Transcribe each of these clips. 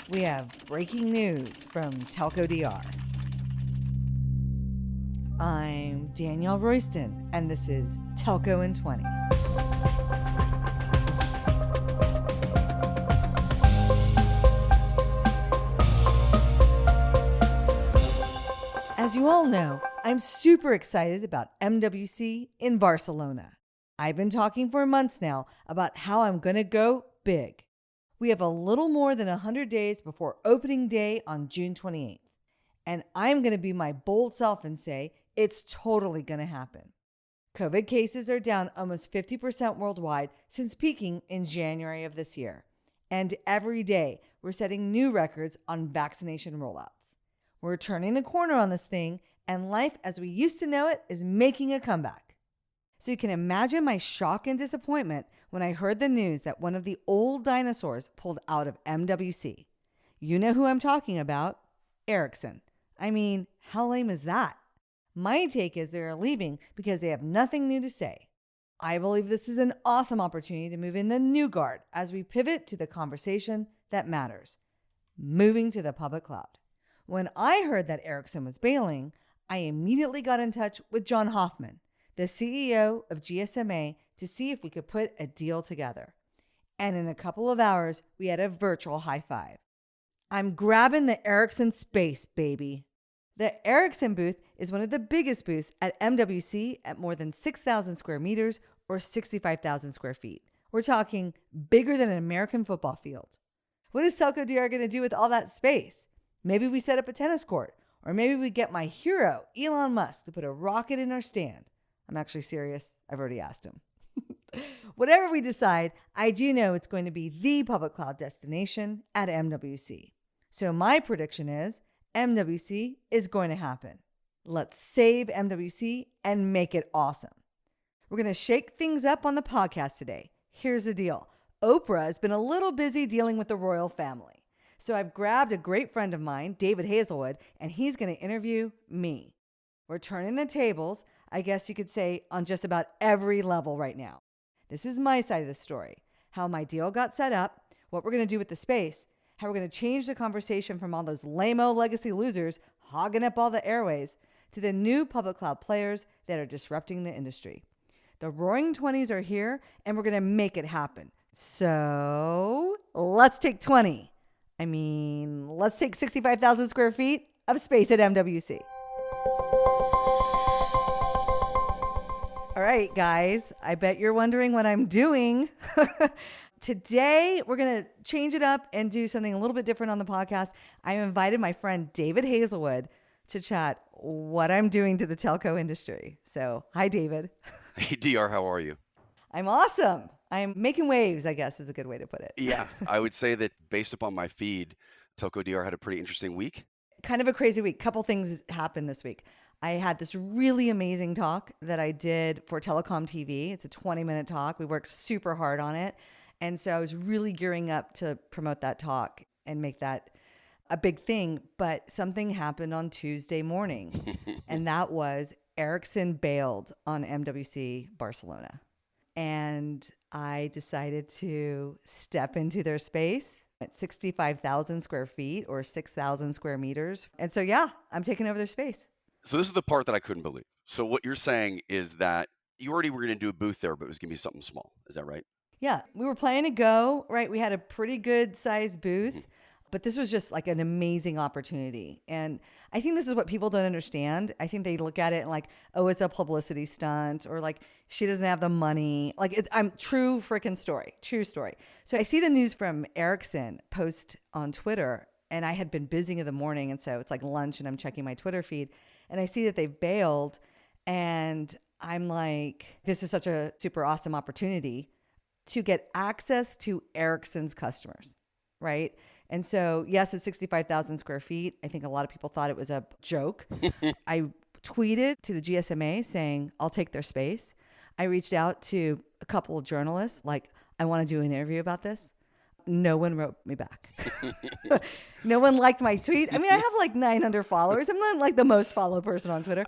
we have breaking news from TelcoDR. I'm Danielle Royston, and this is Telco in 20. As you all know, I'm super excited about MWC in Barcelona. I've been talking for months now about how I'm going to go big. We have a little more than 100 days before opening day on June 28th. And I'm going to be my bold self and say it's totally going to happen. COVID cases are down almost 50% worldwide since peaking in January of this year. And every day we're setting new records on vaccination rollouts. We're turning the corner on this thing, and life as we used to know it is making a comeback. So you can imagine my shock and disappointment when I heard the news that one of the old dinosaurs pulled out of MWC. You know who I'm talking about? Ericsson. I mean, how lame is that? My take is they're leaving because they have nothing new to say. I believe this is an awesome opportunity to move in the new guard as we pivot to the conversation that matters, moving to the public cloud. When I heard that Ericsson was bailing, I immediately got in touch with John Hoffman, the CEO of GSMA, to see if we could put a deal together. And in a couple of hours, we had a virtual high five. I'm grabbing the Ericsson space, baby. The Ericsson booth is one of the biggest booths at MWC at more than 6,000 square meters or 65,000 square feet. We're talking bigger than an American football field. What is TelcoDR going to do with all that space? Maybe we set up a tennis court, or maybe we get my hero, Elon Musk, to put a rocket in our stand. I'm actually serious. I've already asked him. Whatever we decide, I do know it's going to be the public cloud destination at MWC. So my prediction is MWC is going to happen. Let's save MWC and make it awesome. We're going to shake things up on the podcast today. Here's the deal. Oprah has been a little busy dealing with the royal family. So I've grabbed a great friend of mine, David Haselwood, and he's going to interview me. We're turning the tables, I guess you could say, on just about every level right now. This is my side of the story, how my deal got set up, what we're going to do with the space, how we're going to change the conversation from all those lame-o legacy losers hogging up all the airways to the new public cloud players that are disrupting the industry. The Roaring 20s are here, and we're going to make it happen. So let's take 20. Let's take 65,000 square feet of space at MWC. All right, guys, I bet you're wondering what I'm doing. Today, we're going to change it up and do something a little bit different on the podcast. I invited my friend David Haselwood to chat what I'm doing to the telco industry. So, hi, David. Hey, DR, how are you? I'm awesome. I'm making waves, I guess is a good way to put it. Yeah, I would say that based upon my feed, TelcoDR had a pretty interesting week. Kind of a crazy week. Couple things happened this week. I had this really amazing talk that I did for Telecom TV. It's a 20-minute talk. We worked super hard on it. And so I was really gearing up to promote that talk and make that a big thing. But something happened on Tuesday morning, and that was Ericsson bailed on MWC Barcelona. And I decided to step into their space at 65,000 square feet or 6,000 square meters. And so, yeah, I'm taking over their space. So this is the part that I couldn't believe. So what you're saying is that you already were going to do a booth there, but it was going to be something small. Is that right? Yeah, we were planning to go, right? We had a pretty good sized booth, but this was just like an amazing opportunity. And I think this is what people don't understand. I think they look at it and like, oh, it's a publicity stunt, or like she doesn't have the money. Like I'm true freaking story, true story. So I see the news from Ericsson post on Twitter, and I had been busy in the morning. And so it's like lunch and I'm checking my Twitter feed and I see that they've bailed, and I'm like, this is such a super awesome opportunity to get access to Ericsson's customers, right? And so, yes, it's 65,000 square feet. I think a lot of people thought it was a joke. I tweeted to the GSMA saying, I'll take their space. I reached out to a couple of journalists, like, I want to do an interview about this. No one wrote me back. No one liked my tweet. I mean, I have like 900 followers. I'm not like the most followed person on Twitter,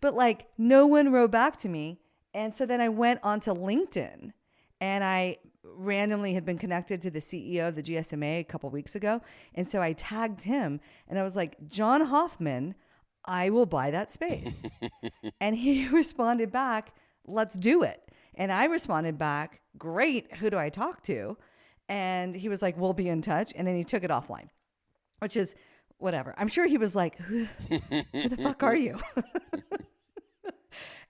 but like no one wrote back to me. And so then I went onto LinkedIn and I randomly had been connected to the CEO of the GSMA a couple weeks ago. And so I tagged him and I was like, John Hoffman, I will buy that space. And he responded back, let's do it. And I responded back, great. Who do I talk to? And he was like, we'll be in touch. And then he took it offline, which is whatever. I'm sure he was like, who the fuck are you?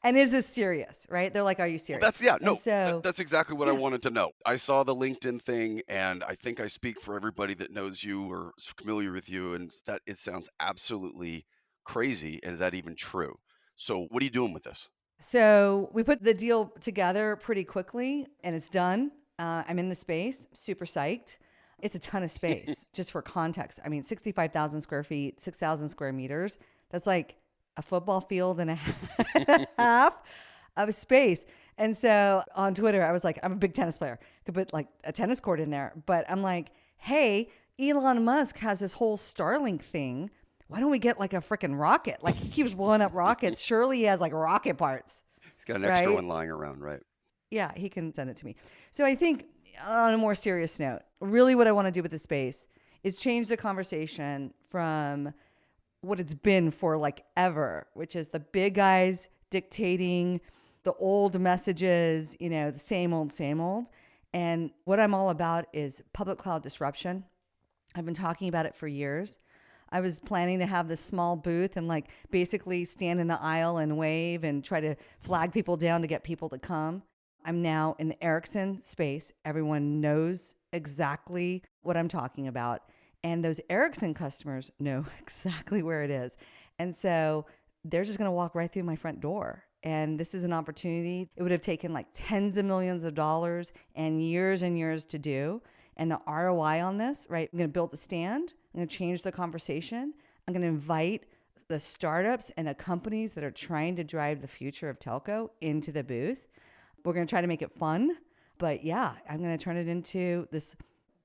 And is this serious, right? They're like, are you serious? That's exactly what I wanted to know. I saw the LinkedIn thing, and I think I speak for everybody that knows you or is familiar with you, and that it sounds absolutely crazy. And is that even true? So what are you doing with this? So we put the deal together pretty quickly, and it's done. I'm in the space, super psyched. It's a ton of space, just for context. I mean, 65,000 square feet, 6,000 square meters. That's like a football field and a half of space. And so on Twitter, I was like, I'm a big tennis player. Could put like a tennis court in there. But I'm like, hey, Elon Musk has this whole Starlink thing. Why don't we get like a freaking rocket? Like he keeps blowing up rockets. Surely he has like rocket parts. He's got an extra one lying around, right? Yeah, he can send it to me. So I think on a more serious note, really what I want to do with the space is change the conversation from what it's been for like ever, which is the big guys dictating the old messages, the same old, same old. And what I'm all about is public cloud disruption. I've been talking about it for years. I was planning to have this small booth and like basically stand in the aisle and wave and try to flag people down to get people to come. I'm now in the Ericsson space. Everyone knows exactly what I'm talking about. And those Ericsson customers know exactly where it is. And so they're just going to walk right through my front door. And this is an opportunity. It would have taken like tens of millions of dollars and years to do. And the ROI on this, right? I'm going to build a stand. I'm going to change the conversation. I'm going to invite the startups and the companies that are trying to drive the future of telco into the booth. We're going to try to make it fun. But yeah, I'm going to turn it into this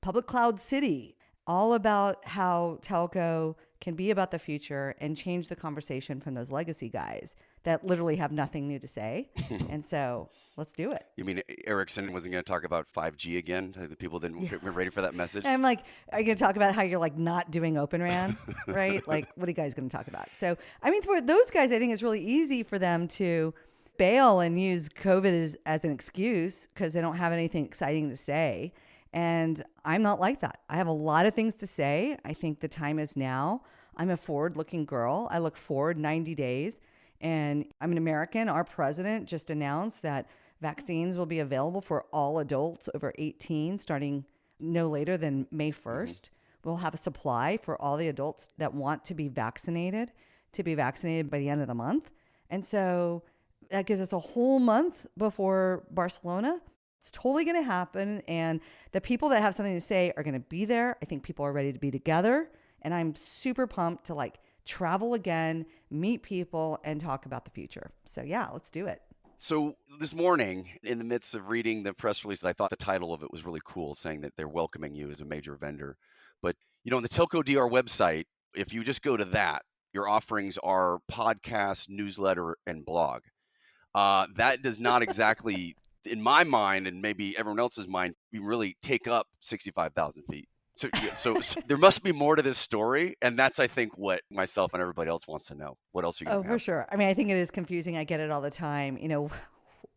public cloud city, all about how telco can be about the future and change the conversation from those legacy guys that literally have nothing new to say. And so let's do it. You mean Ericsson wasn't going to talk about 5G again? The people were ready for that message? And I'm like, are you going to talk about how you're like not doing Open RAN, right? Like, what are you guys going to talk about? So, I mean, for those guys, I think it's really easy for them to bail and use COVID as an excuse because they don't have anything exciting to say. And I'm not like that. I have a lot of things to say. I think the time is now. I'm a forward-looking girl. I look forward 90 days. And I'm an American. Our president just announced that vaccines will be available for all adults over 18 starting no later than May 1st. We'll have a supply for all the adults that want to be vaccinated by the end of the month. And so that gives us a whole month before Barcelona. It's totally going to happen. And the people that have something to say are going to be there. I think people are ready to be together. And I'm super pumped to like travel again, meet people, and talk about the future. So yeah, let's do it. So this morning, in the midst of reading the press release, I thought the title of it was really cool, saying that they're welcoming you as a major vendor. But, on the TelcoDR website, if you just go to that, your offerings are podcast, newsletter, and blog. That does not exactly, in my mind, and maybe everyone else's mind, really take up 65,000 feet. So there must be more to this story. And that's, I think, what myself and everybody else wants to know. What else are you going to have? For sure. I mean, I think it is confusing. I get it all the time.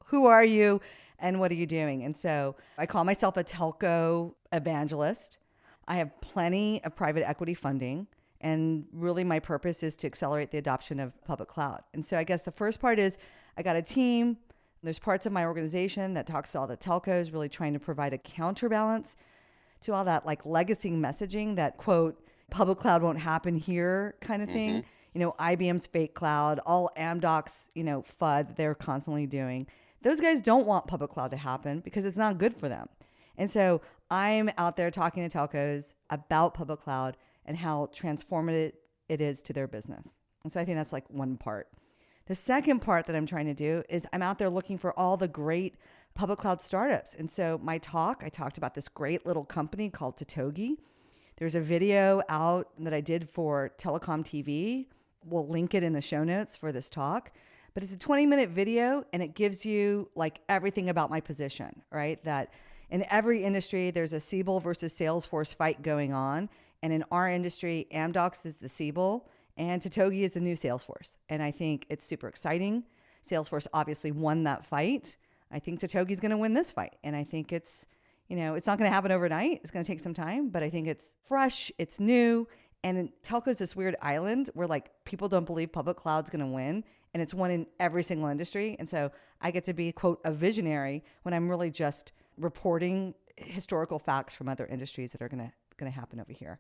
Who are you and what are you doing? And so I call myself a telco evangelist. I have plenty of private equity funding. And really my purpose is to accelerate the adoption of public cloud. And so I guess the first part is I got a team. There's parts of my organization that talks to all the telcos, really trying to provide a counterbalance to all that like legacy messaging that quote, public cloud won't happen here kind of thing. IBM's fake cloud, all Amdocs, FUD that they're constantly doing. Those guys don't want public cloud to happen because it's not good for them. And so I'm out there talking to telcos about public cloud and how transformative it is to their business. And so I think that's like one part. The second part that I'm trying to do is I'm out there looking for all the great public cloud startups. And so I talked about this great little company called TelcoDR. There's a video out that I did for Telecom TV. We'll link it in the show notes for this talk. But it's a 20-minute video, and it gives you like everything about my position, right? That In every industry, there's a Siebel versus Salesforce fight going on. And in our industry, Amdocs is the Siebel and TelcoDR is the new Salesforce. And I think it's super exciting. Salesforce obviously won that fight. I think TelcoDR is going to win this fight. And I think it's, it's not going to happen overnight. It's going to take some time, but I think it's fresh, it's new. And telco is this weird island where like people don't believe public cloud's going to win. And it's won in every single industry. And so I get to be, quote, a visionary when I'm really just reporting historical facts from other industries that are going to happen over here.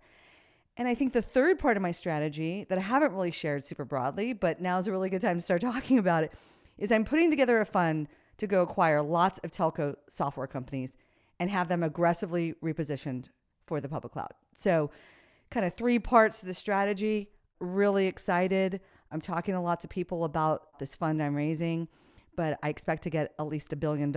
And I think the third part of my strategy that I haven't really shared super broadly, but now is a really good time to start talking about it, is I'm putting together a fund to go acquire lots of telco software companies and have them aggressively repositioned for the public cloud. So kind of 3 parts to the strategy. Really excited. I'm talking to lots of people about this fund I'm raising, but I expect to get at least $1 billion.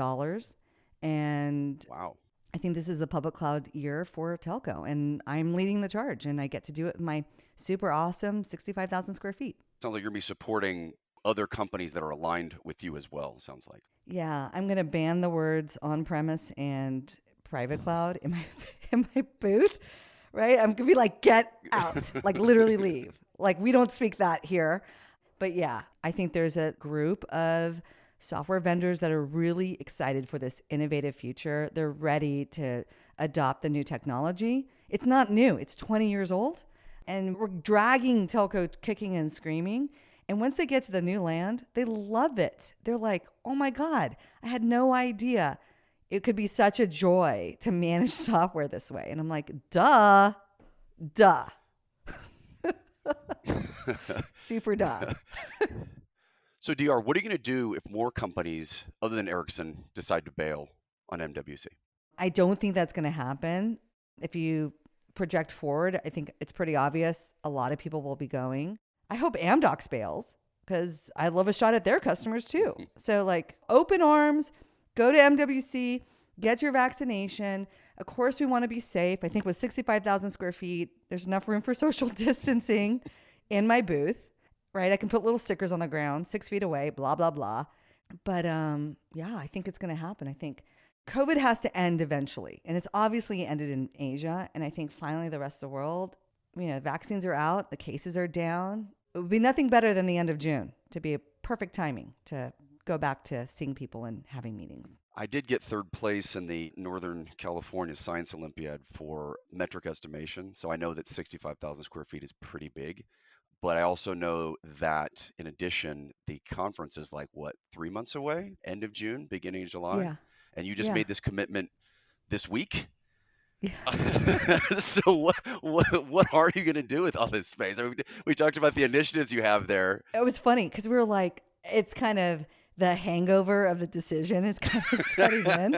And wow. I think this is the public cloud year for telco, and I'm leading the charge, and I get to do it in my super awesome 65,000 square feet. Sounds like you're going to be supporting other companies that are aligned with you as well, sounds like. Yeah, I'm going to ban the words on-premise and private cloud in my booth, right? I'm going to be like, get out, like literally leave. Like we don't speak that here. But yeah, I think there's a group of software vendors that are really excited for this innovative future. They're ready to adopt the new technology. It's not new. It's 20 years old. And we're dragging telco kicking and screaming. And once they get to the new land, they love it. They're like, oh my God, I had no idea it could be such a joy to manage software this way. And I'm like, duh. Super duh. So DR, what are you going to do if more companies other than Ericsson decide to bail on MWC? I don't think that's going to happen. If you project forward, I think it's pretty obvious a lot of people will be going. I hope Amdocs bails because I love a shot at their customers too. So like open arms, go to MWC, get your vaccination. Of course, we want to be safe. I think with 65,000 square feet, there's enough room for social distancing in my booth, right? I can put little stickers on the ground, 6 feet away, blah, blah, blah. But yeah, I think it's going to happen. I think COVID has to end eventually. And it's obviously ended in Asia. And I think finally the rest of the world, vaccines are out, the cases are down. It would be nothing better than the end of June to be a perfect timing to go back to seeing people and having meetings. I did get third place in the Northern California Science Olympiad for metric estimation. So I know that 65,000 square feet is pretty big. But I also know that in addition, the conference is like, 3 months away? End of June, beginning of July? Yeah. And you just made this commitment this week? Yeah. So what are you going to do with all this space? I mean, we talked about the initiatives you have there. It was funny because we were like, it's kind of the hangover of the decision is kind of setting in.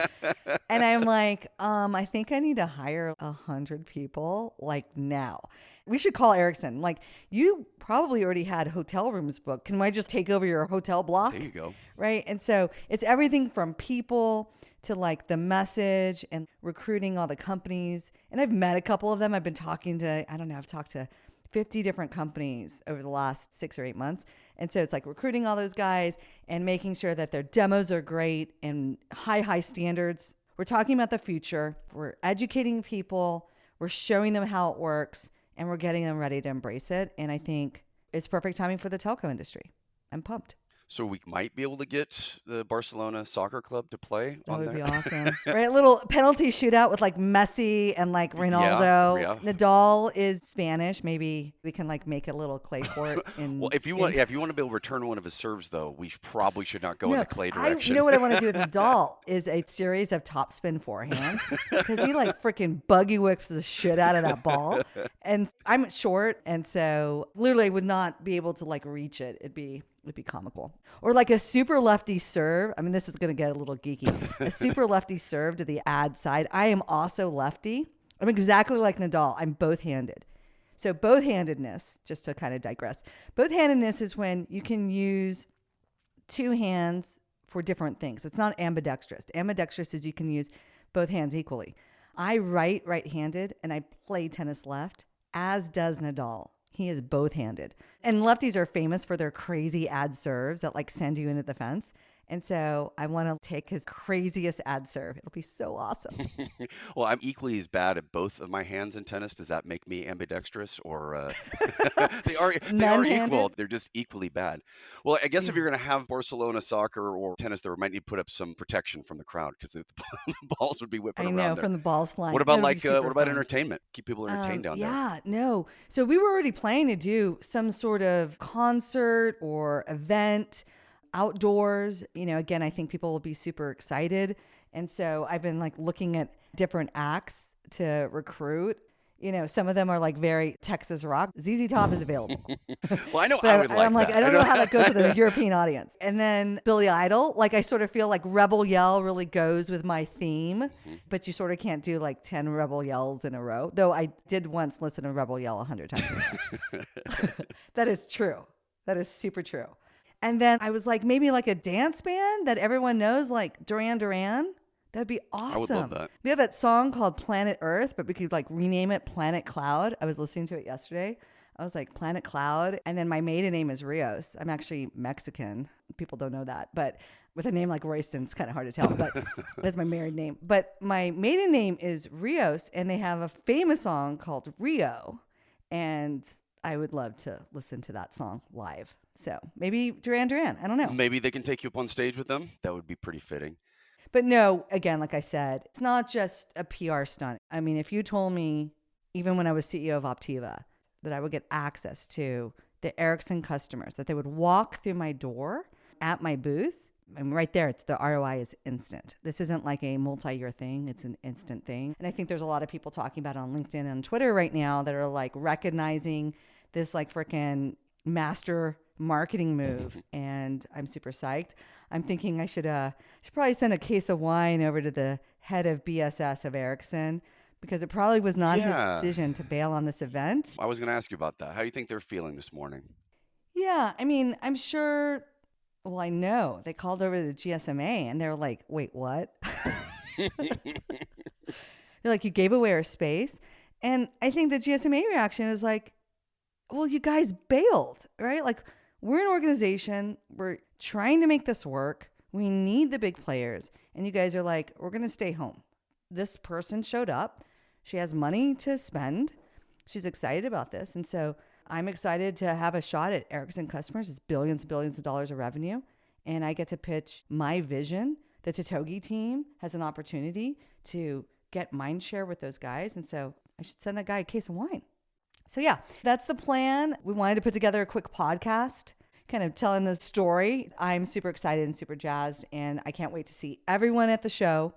And I'm like, I think I need to hire 100 people like now. We should call Ericsson. Like, you probably already had hotel rooms booked. Can I just take over your hotel block? There you go. Right. And so it's everything from people to like the message and recruiting all the companies. And I've met a couple of them. I've been talking to, I've talked to 50 different companies over the last 6 or 8 months. And so it's like recruiting all those guys and making sure that their demos are great and high standards. We're talking about the future. We're educating people. We're showing them how it works and we're getting them ready to embrace it. And I think it's perfect timing for the telco industry. I'm pumped. So we might be able to get the Barcelona soccer club to play That on would there. be awesome. Right? A little penalty shootout with like Messi and like Ronaldo. Yeah. Nadal is Spanish. Maybe we can like make a little clay court in. Well, if you want to be able to return one of his serves, though, we probably should not go in the clay direction. You know what I want to do with Nadal is a series of topspin forehands because he like freaking buggy whips the shit out of that ball. And I'm short, and so literally would not be able to like reach it. It'd be comical. Or like a super lefty serve. I mean, this is going to get a little geeky. A super lefty serve to the ad side. I am also lefty. I'm exactly like Nadal. I'm both-handed. So both-handedness, just to kind of digress, both-handedness is when you can use two hands for different things. It's not ambidextrous. Ambidextrous is you can use both hands equally. I write right-handed and I play tennis left, as does Nadal. He is both-handed. And lefties are famous for their crazy ad serves that like send you into the fence. And so I want to take his craziest ad serve. It'll be so awesome. Well, I'm equally as bad at both of my hands in tennis. Does that make me ambidextrous, or they are equal? None-handed. They're just equally bad. Well, I guess if Yeah. you're going to have Barcelona soccer or tennis, there might need to put up some protection from the crowd because the balls would be whipping I around know, there. from the balls What flying. about That would be like super what about fun. entertainment? Keep people entertained down there. Yeah, no. So we were already planning to do some sort of concert or event outdoors. Again, I think people will be super excited. And so I've been like looking at different acts to recruit. Some of them are like very Texas rock. ZZ Top is available. Well, I know But I would I'm like like, that. I don't know how that goes with a European audience. And then Billy Idol, like I sort of feel like Rebel Yell really goes with my theme, but you sort of can't do like 10 Rebel Yells in a row. Though I did once listen to Rebel Yell 100 times a day. That is true. That is super true. And then I was like, maybe like a dance band that everyone knows, like Duran Duran. That'd be awesome. I would love that. We have that song called Planet Earth, but we could like rename it Planet Cloud. I was listening to it yesterday. I was like, Planet Cloud. And then my maiden name is Rios. I'm actually Mexican. People don't know that. But with a name like Royston, it's kind of hard to tell. But that's my married name. But my maiden name is Rios. And they have a famous song called Rio. And I would love to listen to that song live. So maybe Duran Duran. I don't know. Maybe they can take you up on stage with them. That would be pretty fitting. But no, again, like I said, it's not just a PR stunt. I mean, if you told me, even when I was CEO of Optiva, that I would get access to the Ericsson customers, that they would walk through my door at my booth, I mean, right there, it's the ROI is instant. This isn't like a multi-year thing. It's an instant thing. And I think there's a lot of people talking about it on LinkedIn and Twitter right now that are like recognizing this like freaking master marketing move. And I'm super psyched. I'm thinking I should probably send a case of wine over to the head of BSS of Ericsson, because it probably was not his decision to bail on this event. I was going to ask you about that. How do you think they're feeling this morning? Yeah, I mean, I'm sure. Well, I know they called over to the GSMA and they're like, wait, what? They're like, you gave away our space. And I think the GSMA reaction is like, well, you guys bailed, right? Like, we're an organization. We're trying to make this work. We need the big players. And you guys are like, we're going to stay home. This person showed up. She has money to spend. She's excited about this. And so I'm excited to have a shot at Ericsson customers. It's billions and billions of dollars of revenue. And I get to pitch my vision. The TelcoDR team has an opportunity to get mind share with those guys. And so I should send that guy a case of wine. So yeah, that's the plan. We wanted to put together a quick podcast, kind of telling the story. I'm super excited and super jazzed, and I can't wait to see everyone at the show.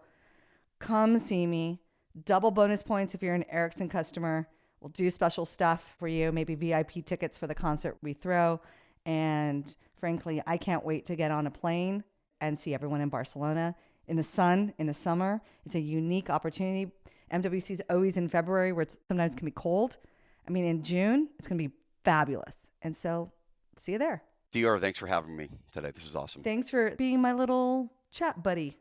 Come see me. Double bonus points if you're an Ericsson customer. We'll do special stuff for you, maybe VIP tickets for the concert we throw. And frankly, I can't wait to get on a plane and see everyone in Barcelona in the sun, in the summer. It's a unique opportunity. MWC is always in February, where it's sometimes can be cold. I mean, in June, it's going to be fabulous. And so, see you there. DR, thanks for having me today. This is awesome. Thanks for being my little chat buddy.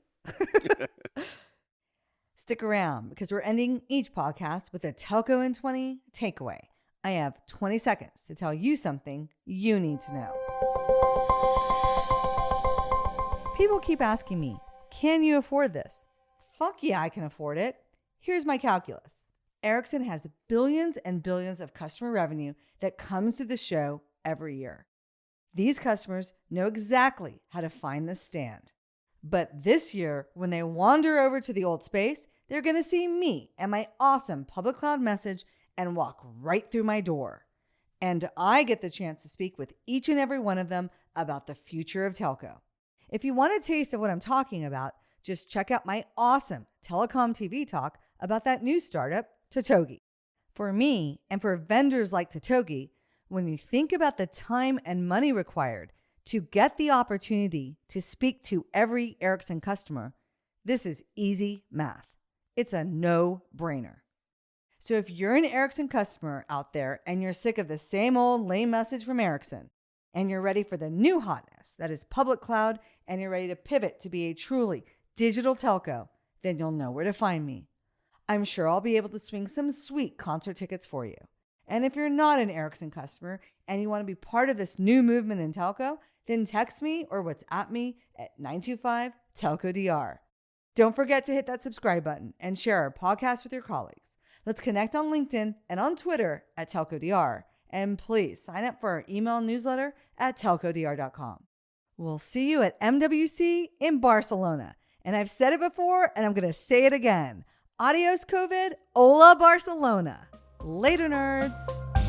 Stick around, because we're ending each podcast with a Telco in 20 takeaway. I have 20 seconds to tell you something you need to know. People keep asking me, can you afford this? Fuck yeah, I can afford it. Here's my calculus. Ericsson has billions and billions of customer revenue that comes to the show every year. These customers know exactly how to find the stand. But this year, when they wander over to the old space, they're going to see me and my awesome public cloud message and walk right through my door. And I get the chance to speak with each and every one of them about the future of telco. If you want a taste of what I'm talking about, just check out my awesome telecom TV talk about that new startup, TelcoDR. For me, and for vendors like TelcoDR, when you think about the time and money required to get the opportunity to speak to every Ericsson customer, this is easy math. It's a no-brainer. So if you're an Ericsson customer out there and you're sick of the same old lame message from Ericsson, and you're ready for the new hotness that is public cloud, and you're ready to pivot to be a truly digital telco, then you'll know where to find me. I'm sure I'll be able to swing some sweet concert tickets for you. And if you're not an Ericsson customer and you want to be part of this new movement in telco, Then text me or WhatsApp me at 925-TelcoDR. Don't forget to hit that subscribe button and share our podcast with your colleagues. Let's connect on LinkedIn and on Twitter at TelcoDR. And please sign up for our email newsletter at telcodr.com. We'll see you at MWC in Barcelona. And I've said it before, and I'm going to say it again. Adios, COVID. Hola, Barcelona. Later, nerds.